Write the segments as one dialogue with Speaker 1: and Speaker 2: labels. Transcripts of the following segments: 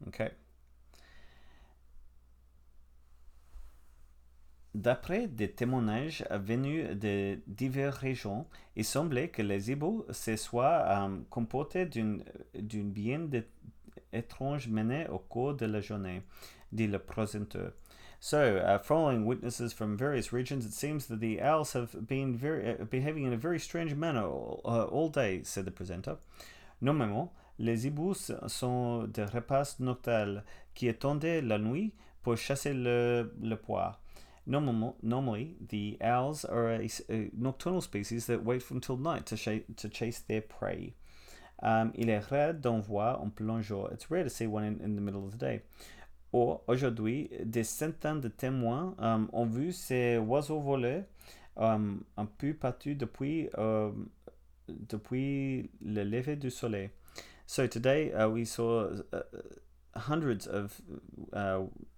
Speaker 1: Okay. D'après des témoignages venus de diverses régions, il semblait que les hiboux se soient comportés d'une bien étrange manière au cours de la journée, dit le présenteur. So, following witnesses from various regions, it seems that the owls have been behaving in a very strange manner all day, said the presenter. Normalement, les hiboux sont des rapaces nocturnales qui attendaient la nuit pour chasser le poids. Normally, the owls are a nocturnal species that wait until night to chase their prey. Il est rare d'en voir en plein jour. It's rare to see one in the middle of the day. Or, aujourd'hui, des centaines de témoins ont vu ces oiseaux voler un peu partout depuis le lever du soleil. So today we saw hundreds of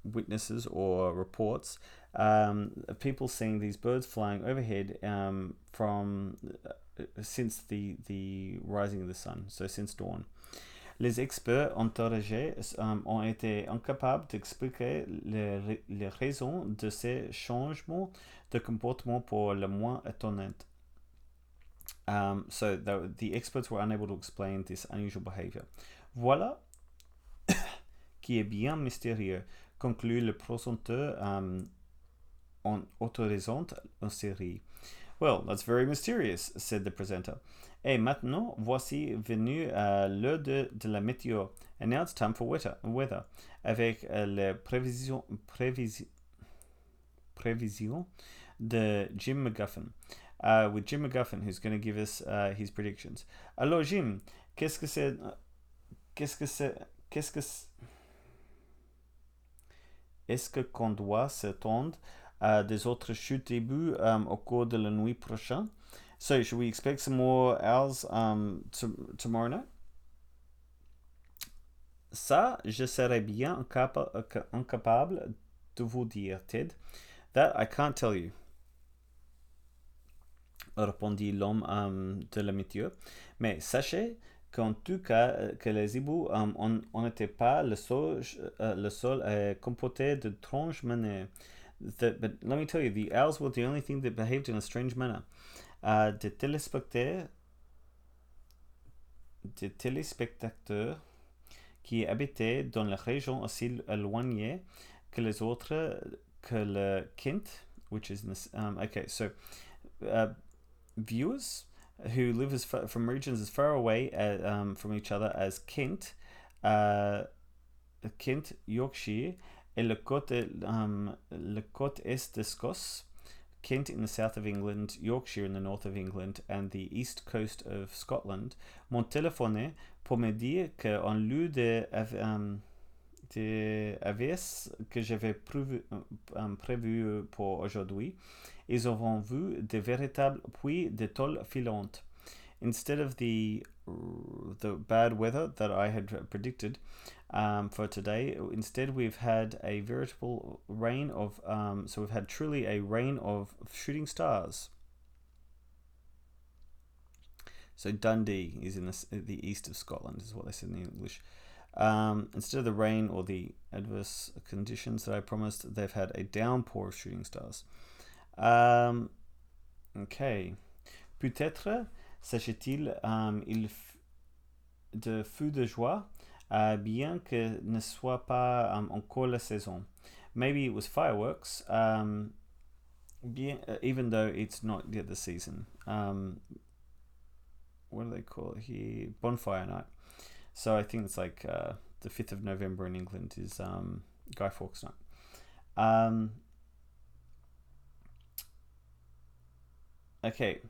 Speaker 1: witnesses or reports of people seeing these birds flying overhead from since the rising of the sun, so since dawn. Les experts interrogés ont été incapables d'expliquer les raisons de ces changements de comportement pour le moins étonnants. So the experts were unable to explain this unusual behavior. Voilà qui est bien mystérieux, conclut le présenteur en autorisant une série. Well, that's very mysterious, said the presenter. Et maintenant, voici venu l'heure de la météo. And now it's time for weather. Avec les prévisions de Jim McGuffin. With Jim McGuffin, who's going to give us his predictions. Alors, Jim, qu'est-ce est-ce qu'on doit s'attendre à des autres chutes d'ébus au cours de la nuit prochaine? So, should we expect some more owls tomorrow night? Ça, je serais bien incapable de vous dire, Ted. That I can't tell you, répondit l'homme de la météo. Mais sachez qu'en tout cas, que les hiboux n'étaient pas le seul comporté de étrange manière. But let me tell you, the owls were the only thing that behaved in a strange manner. Des téléspectateurs qui habitaient dans la région aussi éloignée que les autres, que le Kent, which is in this, okay, so viewers who live from regions as far away from each other as Kent, Yorkshire, et le côte est d'Écosse, Kent in the south of England, Yorkshire in the north of England, and the east coast of Scotland, m'ont téléphoné pour me dire qu'en lieu de avis que j'avais prévu pour aujourd'hui, ils ont vu de véritables puits de tôle filante. Instead of the bad weather that I had predicted for today, instead we've had a veritable rain of, so we've had truly a rain of shooting stars. So Dundee is in the east of Scotland, is what they said in English. Instead of the rain or the adverse conditions that I promised, they've had a downpour of shooting stars. Okay. Peut-être s'agit-il de feux de joie, bien que ne soit pas encore la saison. Maybe it was fireworks, even though it's not yet the season. What do they call it here? Bonfire night. So I think it's like the 5th of November in England is Guy Fawkes night. Okay.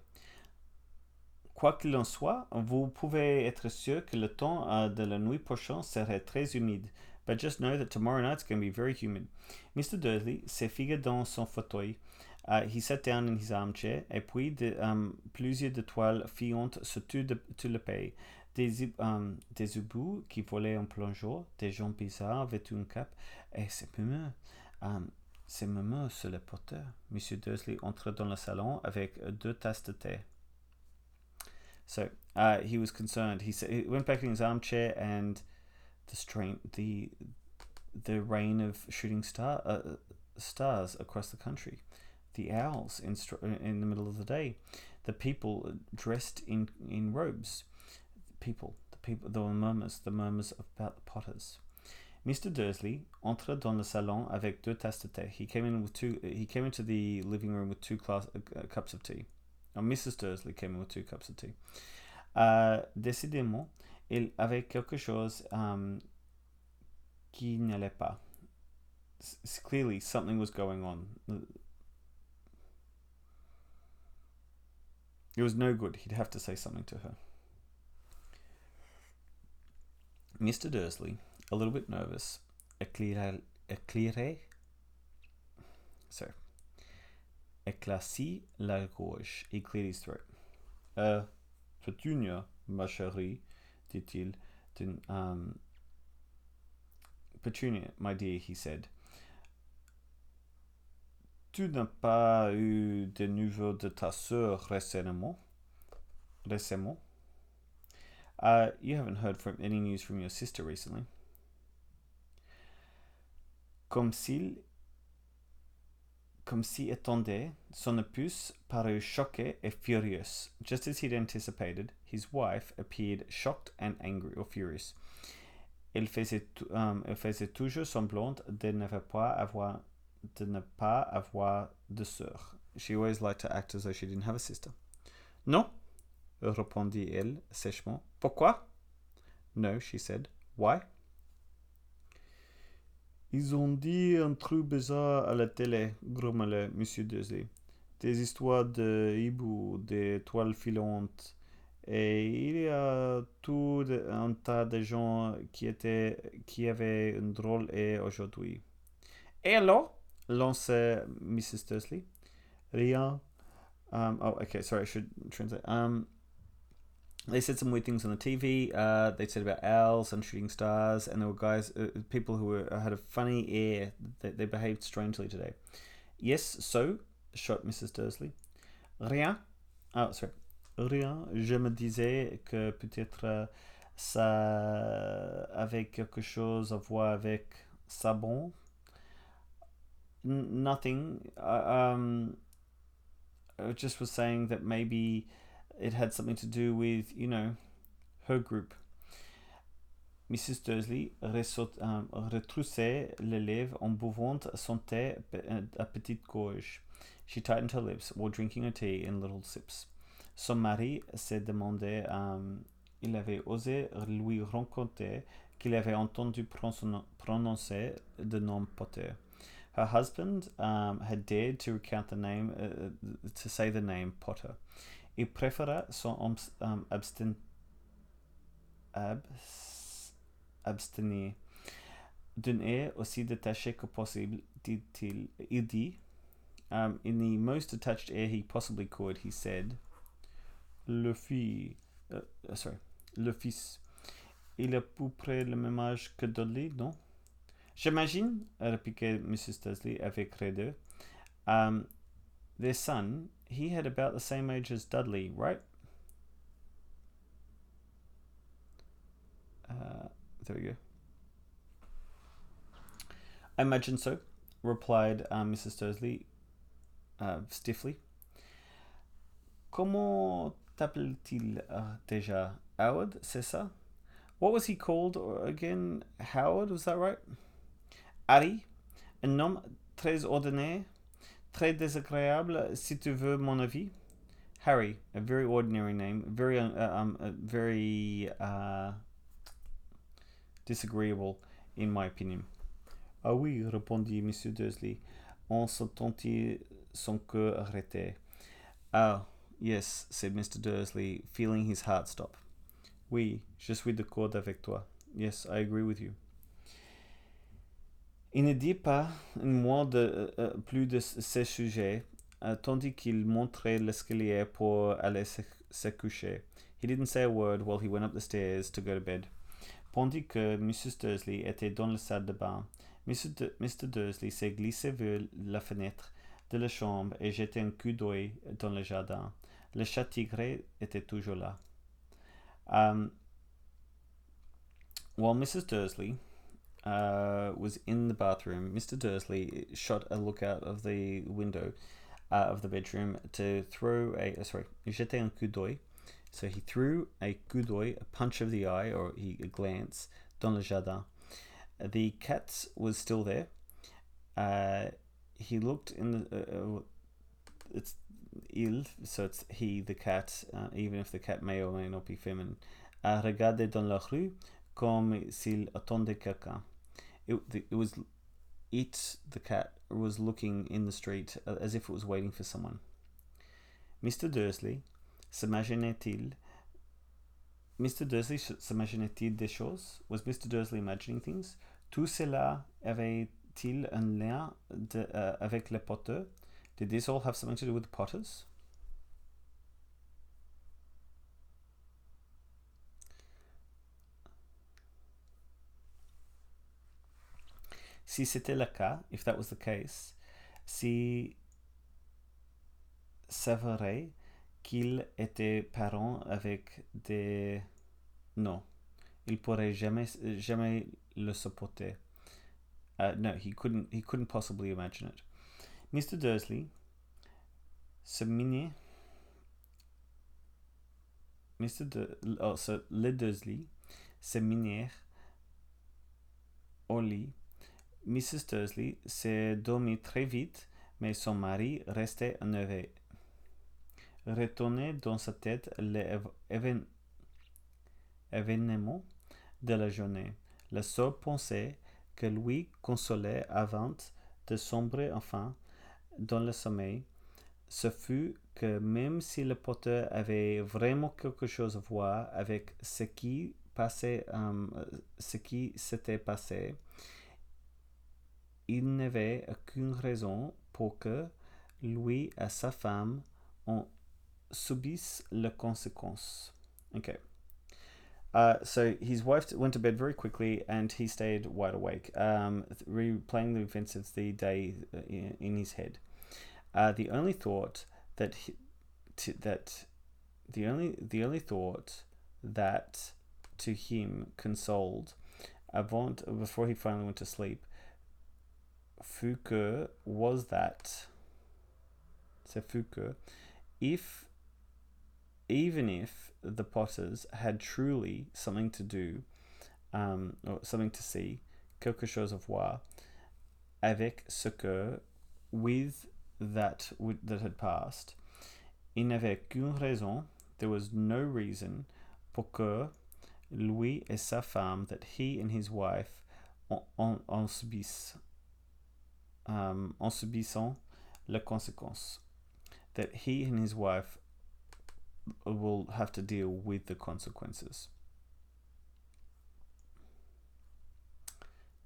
Speaker 1: Quoi qu'il en soit, vous pouvez être sûr que le temps de la nuit prochaine serait très humide. But just know that tomorrow night's going to be very humid. Mr. Dursley s'est figé dans son fauteuil. He sat down in his armchair, et puis plusieurs étoiles filantes sur tout le pays. Des hiboux qui volaient en plein jour, des gens bizarres vêtus une cape, et c'est Murmure sur le porteur. Monsieur Dursley entra dans le salon avec 2 tasses de thé. So he was concerned. He went back in his armchair, and the rain of shooting stars across the country, the owls in the middle of the day, the people dressed in robes, the murmurs about the Potters. Mr. Dursley entra dans le salon avec deux tasses de thé. He came into the living room with two cups of tea. Mrs. Dursley came in with 2 cups of tea. Décidément, il avait quelque chose qui n'allait pas. Clearly, something was going on. It was no good. He'd have to say something to her. Mr. Dursley, a little bit nervous, éclaircit la gorge. He cleared his throat. Petunia, ma chérie, dit-il. Petunia, my dear, he said. Tu n'as pas eu de nouvelles de ta sœur récemment? You haven't heard any news from your sister recently. Comme s'y attendait, son épouse parut choquée et furieuse. Just as he'd anticipated, his wife appeared shocked and angry or furious. Elle faisait toujours semblant de ne pas avoir de sœur. She always liked to act as though she didn't have a sister. Non, répondit-elle sèchement. Pourquoi? No, she said. Why? Ils ont dit un truc bizarre à la télé, grommelait M. Dursley. Des histoires de hibou, des toiles filantes. Et il y a tout un tas de gens qui avaient une drôle air aujourd'hui. Et alors? Lançait Mrs. Dursley. Rien. Okay, sorry, I should translate. They said some weird things on the TV. They said about owls and shooting stars, and there were people who had a funny air. They behaved strangely today. Yes, so, shot Mrs. Dursley. Rien. Oh, sorry. Rien. Je me disais que peut-être ça avait quelque chose à voir avec Sabon. Nothing. I just was saying that maybe it had something to do with, her group. Mrs. Dursley retroussait les lèvres en buvant son thé à petite gorge. She tightened her lips while drinking her tea in little sips. Son mari se demandait, il avait osé lui raconter qu'il avait entendu prononcer le nom Potter. Her husband had dared to recount to say the name Potter. Il préféra s'en abstenir. D'un air aussi détaché que possible, dit-il. Il dit, in the most detached air he possibly could, he said, le fils, il a à peu près le même âge que Dudley, non? J'imagine, répliquait Mrs. Dursley avec raideur. Their son, he had about the same age as Dudley, right? There we go. I imagine so, replied Mrs. Dursley stiffly. Comment t'appelle-t-il déjà? Howard, c'est ça? What was he called again? Howard, was that right? Harry, un nom très ordinaire, très désagréable, si tu veux mon avis. Harry, a very ordinary name, very disagreeable, in my opinion. Ah oui, répondit M. Dursley, en sentant son cœur arrêté. Ah, yes, said Mr. Dursley, feeling his heart stop. Oui, je suis d'accord avec toi. Yes, I agree with you. Il ne dit pas un mot plus de ce sujet, tandis qu'il montrait l'escalier pour aller se coucher. He didn't say a word while he went up the stairs to go to bed. Pendant que Mrs. Dursley était dans la salle de bain, Mr. Dursley s'est glissé vers la fenêtre de la chambre et jeté un coup d'œil dans le jardin. Le chat tigré était toujours là. While Mrs. Dursley was in the bathroom, Mr. Dursley shot a look out of the window of the bedroom to throw jeter un coup d'œil. So he threw a coup d'œil, a punch of the eye, or a glance, dans le jardin. The cat was still there. He looked in the. It's il, so it's he, the cat, even if the cat may or may not be feminine. Regardait dans la rue comme s'il attendait quelqu'un. The cat was looking in the street as if it was waiting for someone. Mr. Dursley s'imaginait-il des choses? Was Mr. Dursley imagining things? Tout cela avait-il un lien avec les Potters? Did this all have something to do with the Potters? Si c'était le cas, if that was the case, si s'avérait qu'il était parent avec des... Non, il pourrait jamais le supporter. No, he couldn't possibly imagine it. Mr. Dursley les Dursley se minèrent au lit. Mrs. Dursley s'est dormie très vite, mais son mari restait énervé. Retournait dans sa tête les événements de la journée. La seule pensée que lui consolait avant de sombrer enfin dans le sommeil, ce fut que même si le Potter avait vraiment quelque chose à voir avec ce qui s'était passé, il n'avait aucune raison pour que lui et sa femme en subissent les conséquences. Okay. So his wife went to bed very quickly and he stayed wide awake, replaying the events of the day in his head. The only thought that to him consoled before he finally went to sleep fut que even if the Potters had truly something to do, or something to see, quelque chose à voir, avec ce que, with that had passed, il n'avait qu'une raison, there was no reason, pour que lui et sa femme, that he and his wife, en subissant les conséquences, that he and his wife will have to deal with the consequences.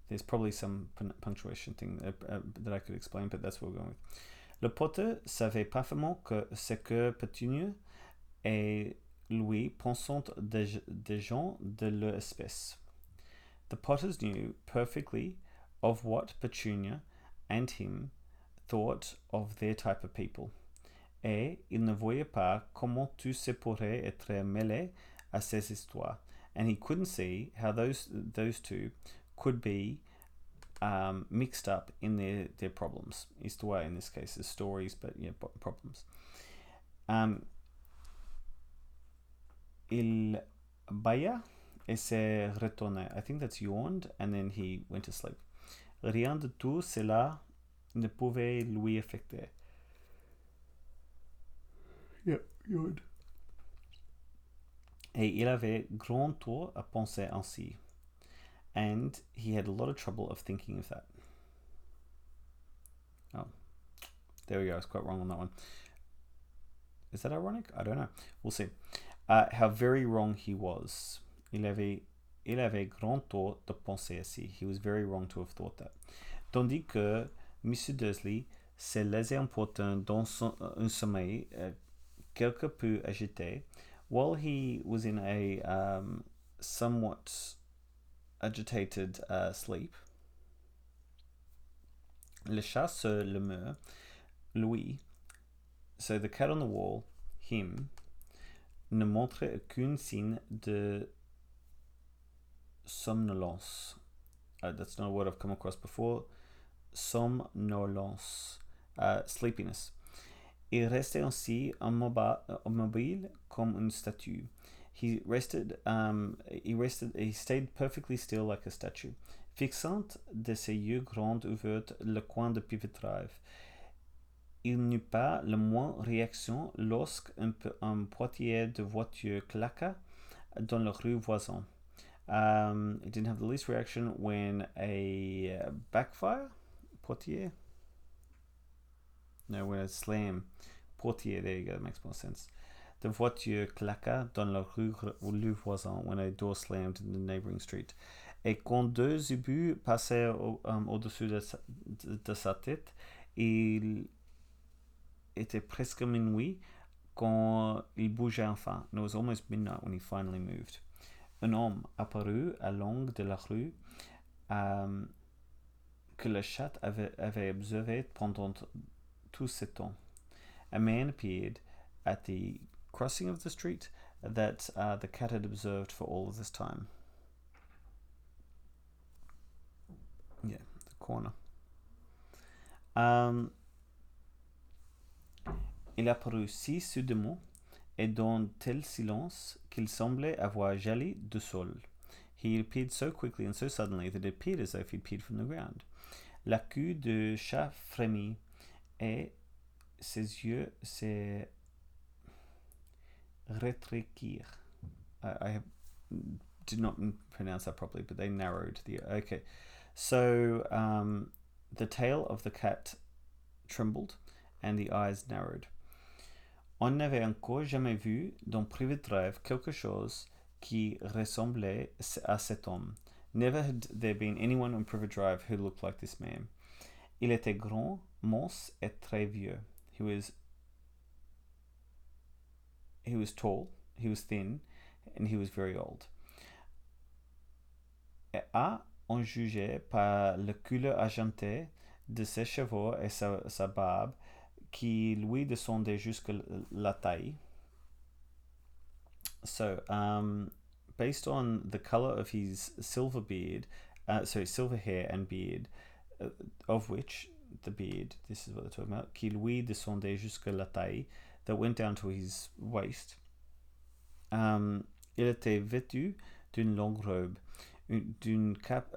Speaker 1: There's probably some punctuation thing that I could explain, but that's what we're going with. Le Potter savait parfaitement que ce que Pétunia et lui pensaient des gens de leur espèce. The Potters knew perfectly of what Petunia and him thought of their type of people. Et il ne voyait pas comment tout se pourrait être mêlé à ces histoires. And he couldn't see how those two could be mixed up in their problems. Histoire in this case is stories, but yeah, problems. Il bâilla et se retourna. I think that's yawned, and then he went to sleep. Rien de tout cela ne pouvait lui affecter. Yeah, yawned. Et il avait grand tort à penser ainsi. And he had a lot of trouble of thinking of that. Oh, there we go. I was quite wrong on that one. Is that ironic? I don't know. We'll see. How very wrong he was. Il avait grand tort de penser ainsi. He was very wrong to have thought that. Tandis que M. Dursley se laissait emporter dans un sommeil quelque peu agité, while he was in a somewhat agitated sleep. Le chat sur le mur, lui, so the cat on the wall, him, ne montrait aucun signe somnolence. That's not a word I've come across before. Somnolence, sleepiness. Il restait ainsi immobile comme une statue. He stayed perfectly still like a statue, fixant de ses yeux grands ouverts le coin de Pivetrave. Il n'eut pas la moindre réaction lorsqu'un portier de voiture claqua dans la rue voisine. It didn't have the least reaction when a backfire portier. No, when a slam portier. There you go. That makes more sense. The voiture claqua dans la rue voisine when a door slammed in the neighboring street. Et quand deux obus passèrent au-dessus de sa tête, il était presque minuit quand il bougea enfin. It was almost midnight when he finally moved. Un homme apparut à l'angle de la rue que le chat avait observé pendant tout ce temps. A man appeared at the crossing of the street that the cat had observed for all of this time. Yeah, the corner. Il apparut si soudainement et dans tel silence qu'il semblait avoir jailli du sol. He appeared so quickly and so suddenly that it appeared as though he appeared from the ground. La queue de chat frémit et ses yeux se rétréquirent. I did not pronounce that properly, but they narrowed. Okay. So the tail of the cat trembled and the eyes narrowed. On n'avait encore jamais vu dans Privitrave quelque chose qui ressemblait à cet homme. Never had there been anyone on Privitrave who looked like this man. Il était grand, mince et très vieux. He was tall, he was thin, and he was very old. Et en juger par la couleur argentée de ses cheveux et sa barbe, qui lui descendait jusqu'à la taille. So, based on the color of his silver hair and beard, of which the beard, this is what they're talking about, qui lui descendait jusqu'à la taille, that went down to his waist. Il était vêtu d'une longue robe, d'une cape,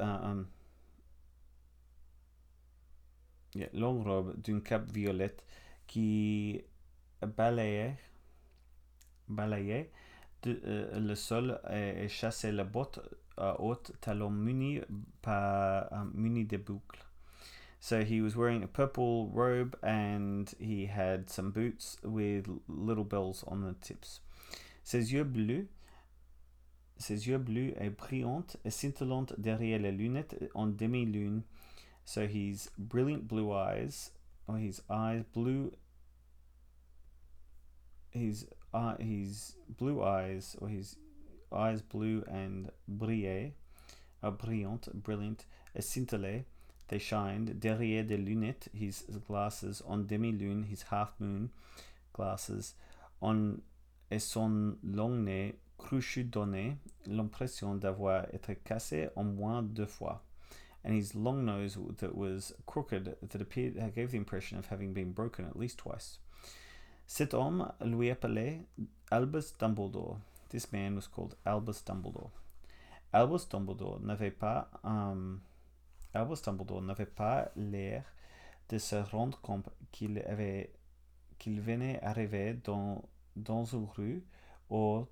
Speaker 1: longue robe, d'une cape violette qui balayait le sol et chassait la botte à haute talon muni de boucles. So he was wearing a purple robe and he had some boots with little bells on the tips. Ses yeux bleus et brillants et scintillantes derrière les lunettes en demi-lune. So his brilliant blue eyes, or his eyes blue, his blue eyes, or his eyes blue and brillant, et scintillaient. They shined derrière des lunettes, his glasses en demi-lune, his half-moon glasses, et son long nez crochu donnait l'impression d'avoir été cassé au moins 2 fois. And his long nose that was crooked gave the impression of having been broken at least twice. Cet homme lui appelait Albus Dumbledore. This man was called Albus Dumbledore. Albus Dumbledore n'avait pas l'air de se rendre compte qu'il venait arriver dans une rue où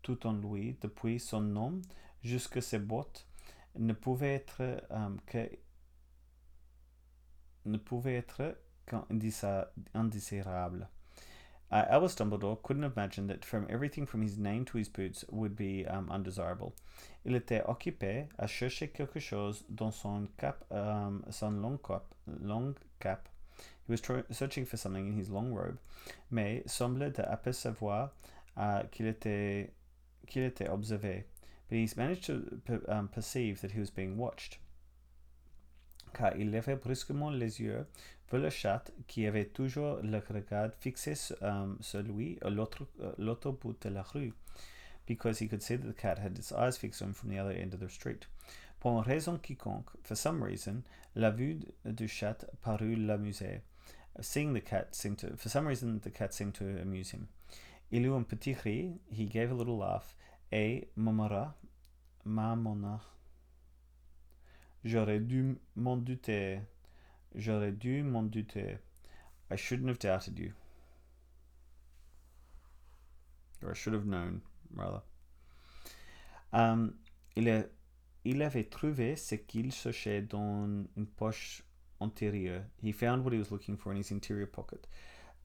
Speaker 1: tout en lui, depuis son nom jusqu'à ses bottes, ne pouvait être qu'indésirable. Albus Dumbledore couldn't imagine that everything from his name to his boots would be undesirable. Il était occupé à chercher quelque chose dans son long cap. He was searching for something in his long robe, mais semblait apercevoir qu'il était observé. But he managed to perceive that he was being watched. Car il levait brusquement les yeux vers le chat qui avait toujours le regard fixé sur lui à l'autre bout de la rue. because he could see that the cat had its eyes fixed on him from the other end of the street. Pour une raison quiconque, for some reason, la vue du chat parut l'amuser. Seeing the cat for some reason, the cat seemed to amuse him. Il eut un petit rire, he gave a little laugh, et murmura, mamona. J'aurais dû m'en douter. I shouldn't have doubted you. Or I should have known, rather. Il avait trouvé ce qu'il cherchait dans une poche antérieure. He found what he was looking for in his interior pocket.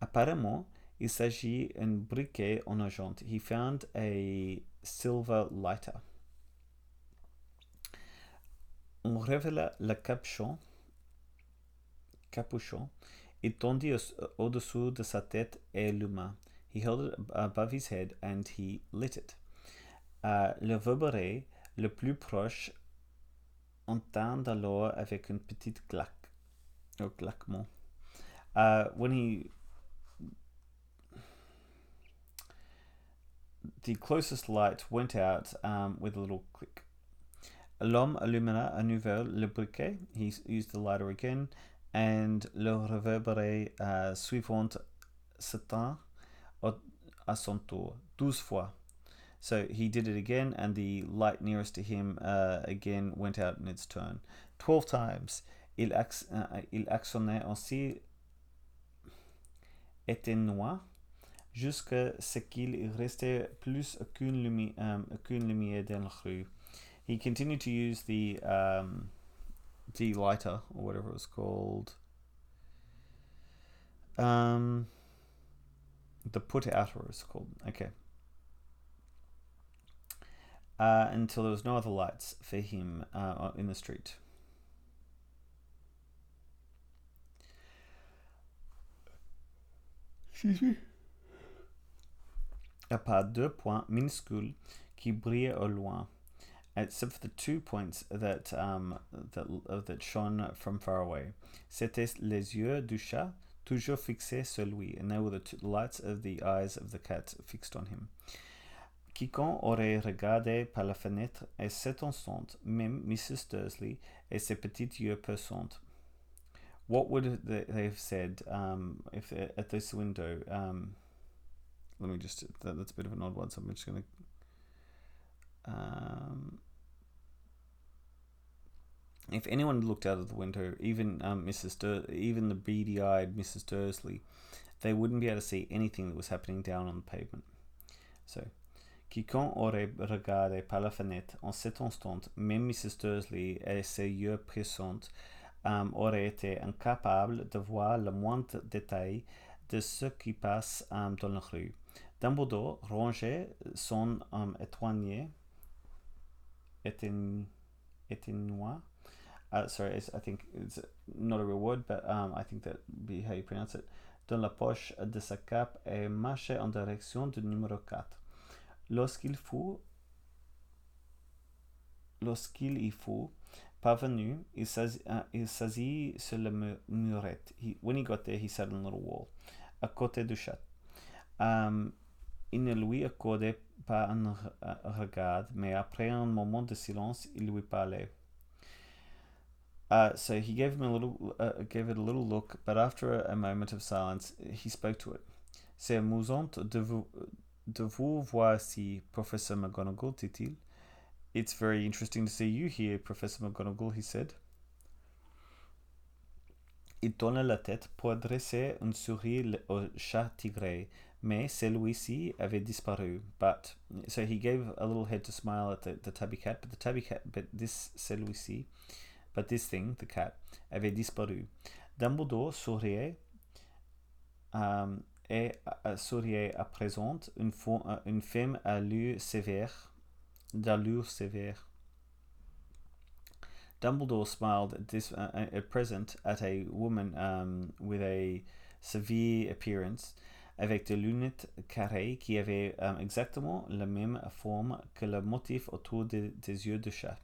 Speaker 1: Apparemment, il s'agit d'un briquet en argent. He found a silver lighter. On révéla le capuchon et tendit au-dessous de sa tête et l'huma. He held it above his head and he lit it. Le verberet le plus proche entend alors avec une petite claquement. The closest light went out with a little click. L'homme allumera à nouveau le briquet. He used the lighter again, and le réverbéré suivant s'éteint à son tour, 12 fois. So he did it again, and the light nearest to him again went out in its turn. 12 times. Il actionnait ainsi éteignoit jusqu'à ce qu'il restait plus aucune lumière dans la rue. He continued to use the lighter, or whatever it was called. The put outer is called. Okay. Until there was no other lights for him in the street. Excuse me. À part deux points minuscules qui brillaient au loin, except for the 2 points that shone from far away. C'étaient les yeux du chat, toujours fixés sur lui, and they were the lights of the eyes of the cat fixed on him. Quiconque aurait regardé par la fenêtre à cet instant, même Mrs. Dursley et ses petits yeux perçants. What would they have said if at this window? Let me just. That's a bit of an odd one, so I'm just going to. If anyone looked out of the window, even even the beady-eyed Mrs. Dursley, they wouldn't be able to see anything that was happening down on the pavement. So, quiconque aurait regardé par la fenêtre en cet instant, même Mrs. Dursley et ses yeux pressants, aurait été incapable de voir le moindre détail de ce qui passe dans la rue. Dumbledore rangeait son éteignoir. Sorry, I think it's not a real word, but I think that would be how you pronounce it. Dans la poche de sa cape et marchait en direction du numéro 4. Lorsqu'il y fut parvenu, il s'assit sur la murette. When he got there, he sat on a little wall, à côté du chat. Il ne lui accordait pas un regard, mais après un moment de silence, il lui parlait. So he gave it a little look, but after a moment of silence, he spoke to it. C'est amusant de vous voir ici, Professor McGonagall, dit-il. It's very interesting to see you here, Professor McGonagall, he said. Il tourna la tête pour adresser un sourire au chat tigré, mais celui-ci avait disparu. So he gave a little head to smile at the tabby cat, but this thing, the cat, avait disparu. Dumbledore souriait souriait à présent une femme d'allure sévère. Dumbledore smiled at present at a woman with a severe appearance, avec des lunettes carrées qui avaient exactement la même forme que le motif autour des yeux du chat.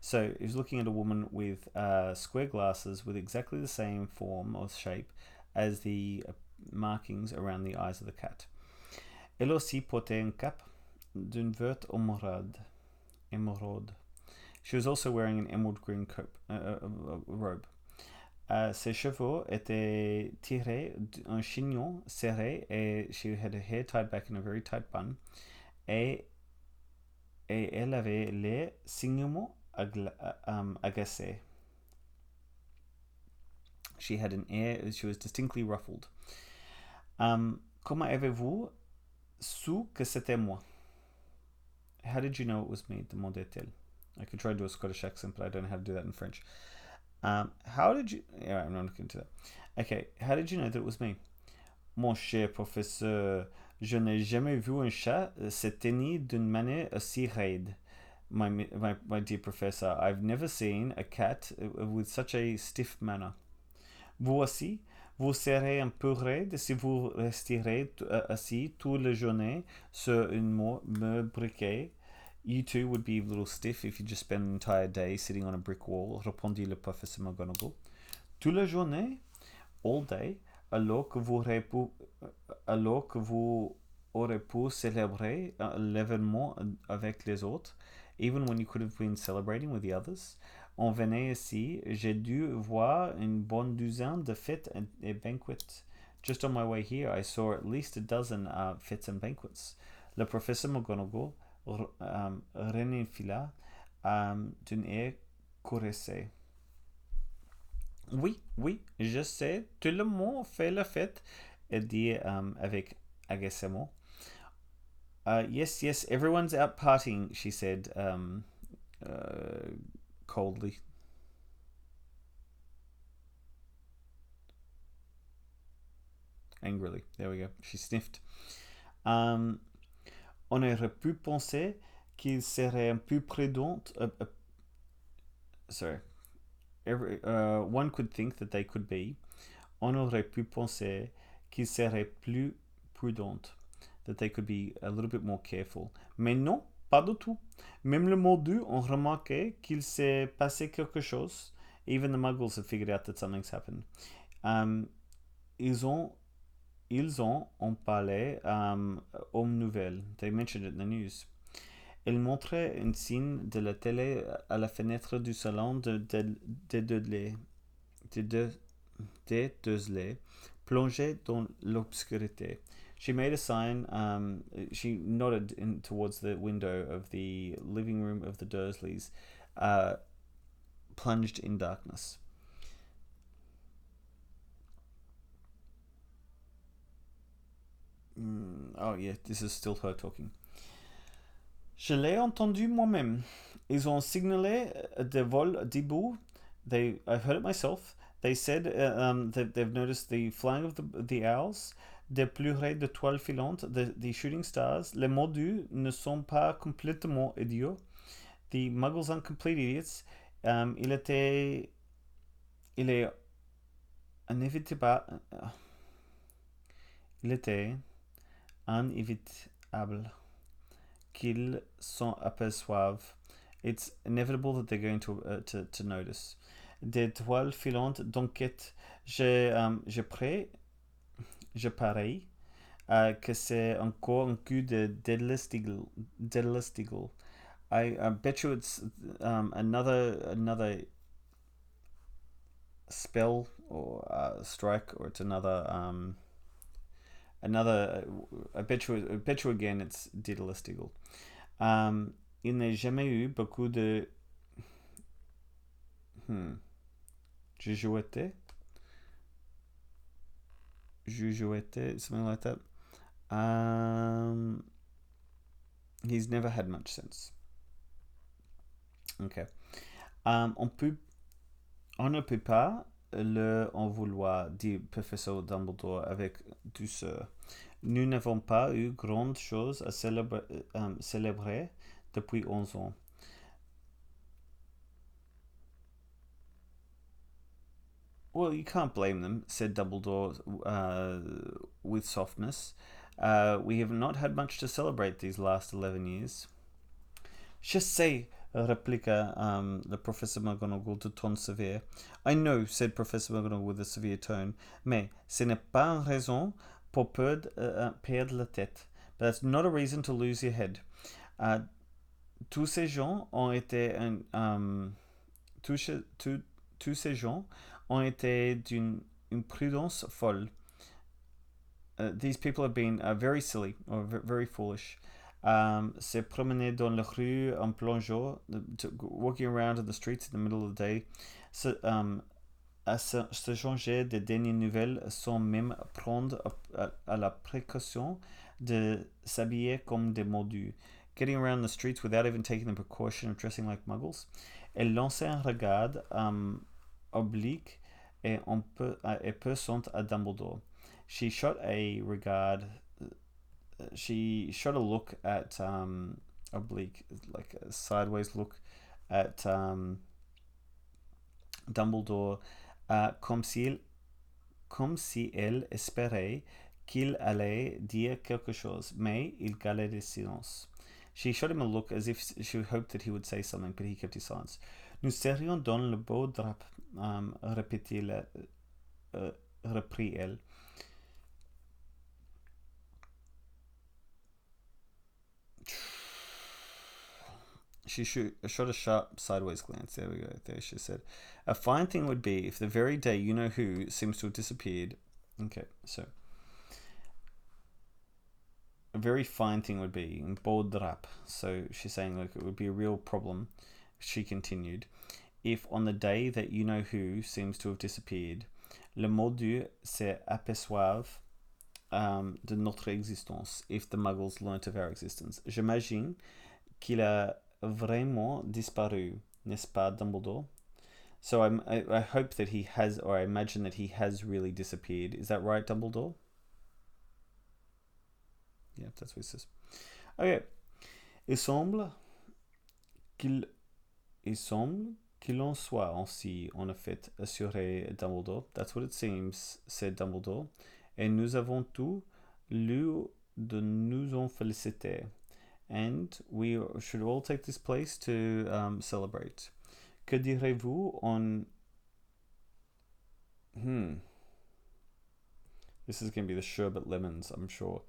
Speaker 1: So he was looking at a woman with square glasses with exactly the same form or shape as the markings around the eyes of the cat. Elle aussi portait un cap d'une verte émeraude. She was also wearing an emerald green robe. Ses cheveux étaient tirés d'un chignon serré et she had her hair tied back in a very tight bun. Et, et elle avait l'air signement agacée. She had an air, she was distinctly ruffled. Comment avez-vous su que c'était moi? How did you know it was me? Demandait-elle. I could try to do a Scottish accent, but I don't know how to do that in French. How did you... Yeah, I'm not looking into that. Okay, how did you know that it was me? Mon cher professeur, je n'ai jamais vu un chat se tenir d'une manière aussi raide. My dear professor, I've never seen a cat with such a stiff manner. Vous aussi, vous serez un peu raide si vous resterez assis toute la journée sur une mur briquet. You too would be a little stiff if you just spend an entire day sitting on a brick wall, répondit le professeur McGonagall. Toute la journée, all day, alors que vous aurez pu célébrer l'événement avec les autres, even when you could have been celebrating with the others. On venait ici, j'ai dû voir une bonne douzaine de fêtes et banquets. Just on my way here, I saw at least a dozen fêtes and banquets. Le professeur McGonagall renifla d'un air caressé. Oui, je sais, tout le monde fait la fête, elle dit avec agacement. Yes, everyone's out partying, she said coldly. Angrily, there we go. She sniffed. On aurait pu penser qu'il serait un peu prudent. One could think that they could be. On aurait pu penser qu'il serait plus prudent. That they could be a little bit more careful. Mais non, pas du tout. Même le Moldus ont remarqué qu'il s'est passé quelque chose. Even the Muggles have figured out that something's happened. Ils ont en parlé aux nouvelles. They mentioned it in the news. Elle montrait un signe de la télé à la fenêtre du salon de Dudley, plongé dans l'obscurité. She made a sign, she nodded towards the window of the living room of the Dursleys, plunged in darkness. Oh yeah, this is still her talking. Je l'ai entendu moi-même. Ils ont signalé des vols d'hibou. I've heard it myself. They said that they've noticed the flying of the owls, des plurées de toiles filantes, the shooting stars. Les Moldus ne sont pas complètement idiots. The Muggles aren't complete idiots. Il est inévitable. Il était inévitable qu'ils s'en aperçoivent. It's inevitable that they're going to notice. Des toiles filantes d'enquête. Je parie que c'est encore un coup de Deadless Eagle. I bet you it's another spell or strike, or it's another. I bet you again it's Daedalus Eagle. Il n'a jamais eu beaucoup de jujouettes, something like that. He's never had much sense. Okay. On ne peut pas le en vouloir, dit professeur Dumbledore avec douceur. Nous n'avons pas eu grande chose à célébrer depuis 11 ans. Well, you can't blame them, said Dumbledore with softness. We have not had much to celebrate these last 11 years. Je sais, répliqua the Professor McGonagall de ton sévère. I know, said Professor McGonagall with a severe tone, mais ce n'est pas une raison pour perdre la tête. but that's not a reason to lose your head. Tous ces gens ont été tous ces gens ont été d'une une prudence folle. These people have been very silly or very foolish. Se promener dans la rue en plein jour, walking around in the streets in the middle of the day, à se changer de dernières nouvelles sans même prendre à la précaution de s'habiller comme des moldus. Getting around the streets without even taking the precaution of dressing like muggles. Elle lançait un regard oblique et pesant à Dumbledore. She shot a look at oblique, like a sideways look at Dumbledore, comme si elle espérait qu'il allait dire quelque chose, mais il gardait le silence. She shot him a look as if she hoped that he would say something, but he kept his silence. Nous serions dans le beau drap, reprit elle. She shot a sharp sideways glance. There we go. There she said. A fine thing would be if the very day you know who seems to have disappeared. Okay, so. A very fine thing would be in bold drap. So she's saying like it would be a real problem, she continued, if on the day that you know who seems to have disappeared, le moldu se aperçoive de notre existence, if the muggles learnt of our existence. J'imagine qu'il a vraiment disparu, n'est-ce pas, Dumbledore? So I hope that he has, or I imagine that he has really disappeared. Is that right, Dumbledore? Yeah, that's what it says. Okay. Il semble qu'il en soit ainsi, en effet, assuré Dumbledore. That's what it seems, said Dumbledore. Et nous avons tout lieu de nous en féliciter. And we should all take this place to celebrate. Que direz-vous en... This is going to be the sherbet lemons, I'm sure.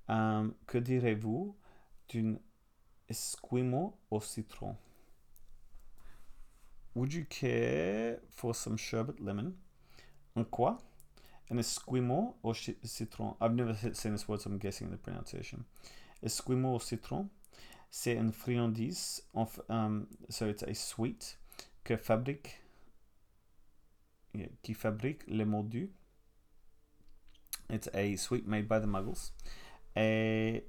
Speaker 1: Que direz-vous d'un esquimau au citron? Would you care for some sherbet lemon? Un quoi? An esquimau au citron. I've never seen this word, so I'm guessing the pronunciation. Esquimau au citron, c'est une friandise, so it's a sweet qui fabrique les moldus. It's a sweet made by the muggles. Et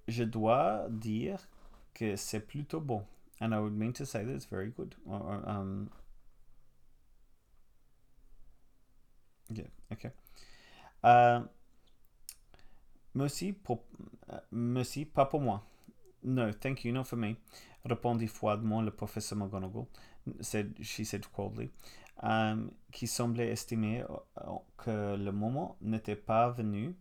Speaker 1: je dois dire que c'est plutôt bon. And I would mean to say that it's very good. Yeah, okay. Merci, pas pour moi. No, thank you, not for me. Répondit froidement le professeur McGonagall. She said coldly. Qui semblait estimer que le moment n'était pas venu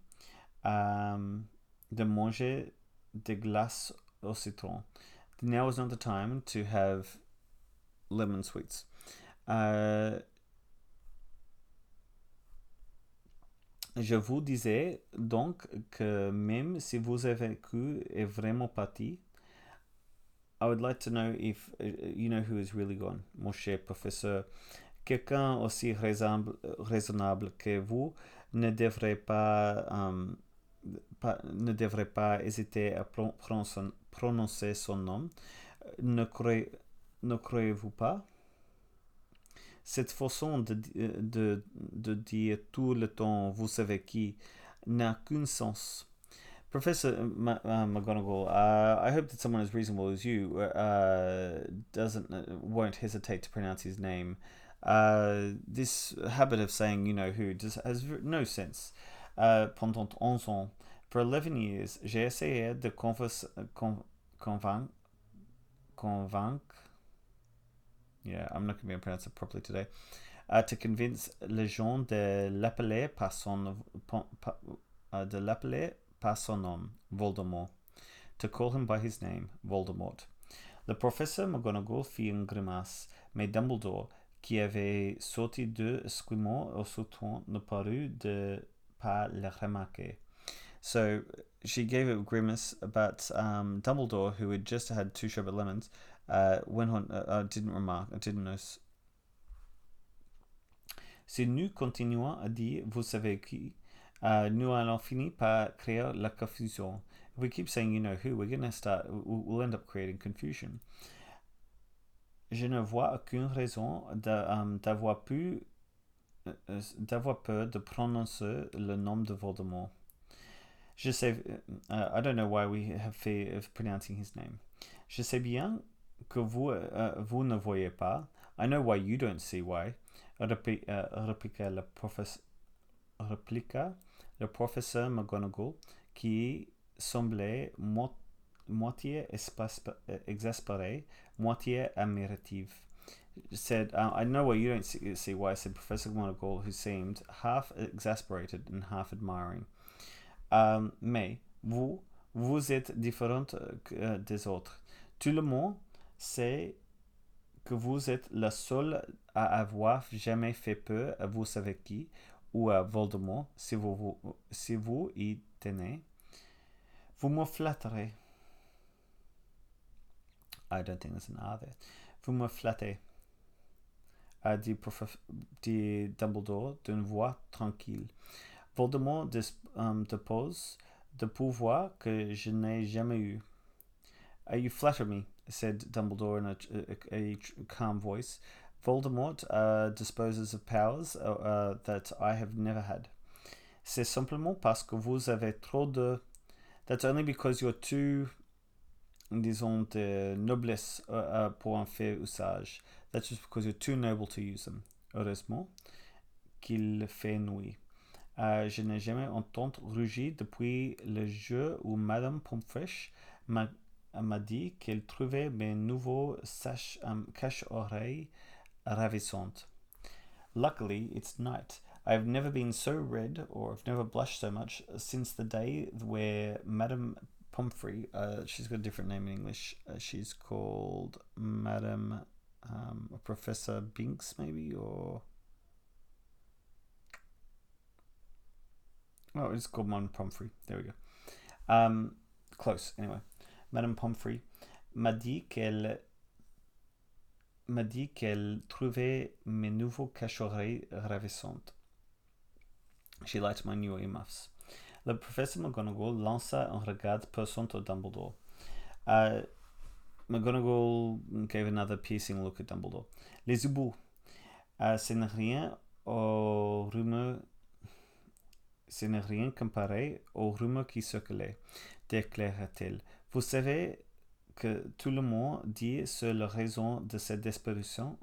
Speaker 1: de manger des glaces au citron. Now is not the time to have lemon sweets. Je vous disais donc que même si vous avez vécu et vraiment parti, I would like to know if you know who is really gone, mon cher professeur. Quelqu'un aussi raisonnable que vous ne devrait pas hésiter à prononcer son nom. Ne croyez-vous pas? Cette façon de dire tout le temps vous savez qui n'a qu'un sens. Professor McGonagall, I hope that someone as reasonable as you won't hesitate to pronounce his name. This habit of saying you know who just has no sense. Pendant 11 ans, for 11 years, j'ai essayé de convaincre. Yeah, I'm not going to be able to pronounce it properly today. To convince les gens de l'appeler par son nom, Voldemort. To call him by his name, Voldemort. Le professeur McGonagall fit une grimace, mais Dumbledore, qui avait sorti 2 esquimaux au citron, ne parut pas le remarquer. So she gave a grimace, but Dumbledore, who had just had two sherbet lemons, went on, didn't remark, didn't notice. Si nous continuons à dire vous savez qui, nous allons finir par créer la confusion. If we keep saying you know who, we'll end up creating confusion. Je ne vois aucune raison d'avoir peur de prononcer le nom de Voldemort. Je sais, I don't know why we have fear of pronouncing his name. Je sais bien que vous ne voyez pas. I know why you don't see why. Répliqua le professeur McGonagall, qui semblait moitié exaspéré, moitié admirative. Said, I know why you don't see why, said Professor McGonagall, who seemed half exasperated and half admiring. Mais vous êtes différente des autres. Tout le monde sait que vous êtes la seule à avoir jamais fait peur à vous savez qui ou à Voldemort si vous y tenez. Vous me flatterez. I don't think there's an R there. Vous me flattez, a dit Dumbledore d'une voix tranquille. Voldemort dépose de pouvoir que je n'ai jamais eu. You flatter me, said Dumbledore in a calm voice. Voldemort disposes of powers that I have never had. C'est simplement parce que vous avez trop de... That's only because you're too, disons, de noblesse pour en faire usage. That's just because you're too noble to use them. Heureusement qu'il fait nuit. Je n'ai jamais entendu rugir depuis le jeu où Madame Pomfrey m'a dit qu'elle trouvait mes nouveaux cache-oreilles ravissantes. Luckily, it's night. I've never been so red, or I've never blushed so much, since the day where Madame Pomfrey, she's got a different name in English, she's called Madame Professor Binks, maybe, or... Oh, it's called Madame Pomfrey. There we go. Close, anyway. Madame Pomfrey m'a dit qu'elle trouvait mes nouveaux cache-oreilles ravissantes. She liked my new earmuffs. Le professeur McGonagall lança un regard perçant au Dumbledore. McGonagall gave another piercing look at Dumbledore. Les hiboux, ce n'est rien aux rumeurs... Ce n'est rien comparé aux rumeurs qui circulaient, déclara-t-elle. Vous savez que tout le monde dit sur la raison de cette disparition.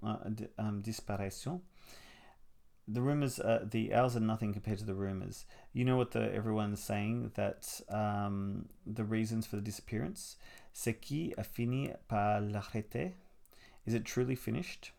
Speaker 1: The rumors, the owls are nothing compared to the rumors. You know what everyone's saying, that the reasons for the disappearance? C'est qui a fini par l'arrêter? Is it truly finished?